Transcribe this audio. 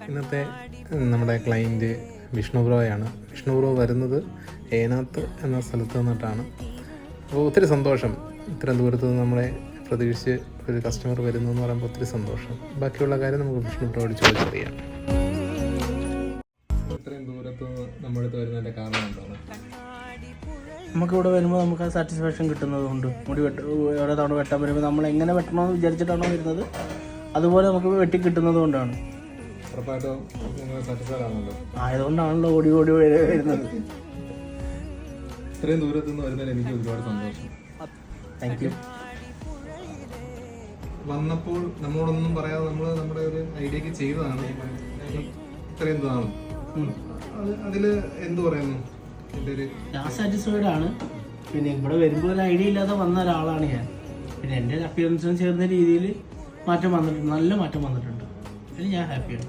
ഇന്നത്തെ നമ്മുടെ client Vishnu ബ്രോയാണ്. Vishnu bro വരുന്നത് ഏനാത്ത് എന്ന സ്ഥലത്ത് നിന്നിട്ടാണ്. അപ്പോൾ ഒത്തിരി സന്തോഷം, ഇത്രയും ദൂരത്ത് നിന്ന് നമ്മളെ പ്രതീക്ഷിച്ച് ഒരു കസ്റ്റമർ വരുന്നു എന്ന് പറയുമ്പോൾ ഒത്തിരി സന്തോഷം. ബാക്കിയുള്ള കാര്യം നമുക്ക് വിഷ്ണു ബ്രോയോട് ചോദിച്ചറിയാം. ഇത്രയും ദൂരത്ത് നിന്ന് നമ്മുടെ അടുത്ത് വരുന്നതിൻ്റെ കാരണം എന്താണ്? നമുക്കിവിടെ വരുമ്പോൾ നമുക്ക് ആ സാറ്റിസ്ഫാക്ഷൻ കിട്ടുന്നത് കൊണ്ട് മുടി ഓരോ തവണ വെട്ടാൻ വരുമ്പോൾ നമ്മൾ എങ്ങനെ വെട്ടണമെന്ന് വിചാരിച്ചിട്ടാണോ വരുന്നത് അതുപോലെ നമുക്ക് വെട്ടി കിട്ടുന്നത് കൊണ്ടാണ്. ഉറപ്പായിട്ടും സാറ്റിസ്ഫൈഡ് ആണല്ലോ, ആയതുകൊണ്ടാണല്ലോ ഓടി ഓടി വരുന്നത്. ഇത്രയും ദൂരത്ത് നിന്ന് വരുന്നതിൽ എനിക്ക് ഒരുപാട് സന്തോഷം. Thank you. വന്നപ്പോൾ നമ്മളോടൊന്നും പറയാതെ നമ്മൾ നമ്മുടെ ഒരു ഐഡിയക്ക് ചെയ്തതാണ് ഇത്രയും നാളും. അതിൽ എന്ത് പറയുന്നു? ഞാൻ സാറ്റിസ്ഫൈഡ് ആണ്. പിന്നെ ഇവിടെ വരുമ്പോൾ ഒരു ഐഡിയ ഇല്ലാതെ വന്ന ഒരാളാണ് ഞാൻ. പിന്നെ എൻ്റെ അപ്പിയറൻസിന് ചേർന്ന രീതിയിൽ മാറ്റം വന്നിട്ടുണ്ട്, നല്ല മാറ്റം വന്നിട്ടുണ്ട്. അതിൽ ഞാൻ ഹാപ്പിയാണ്.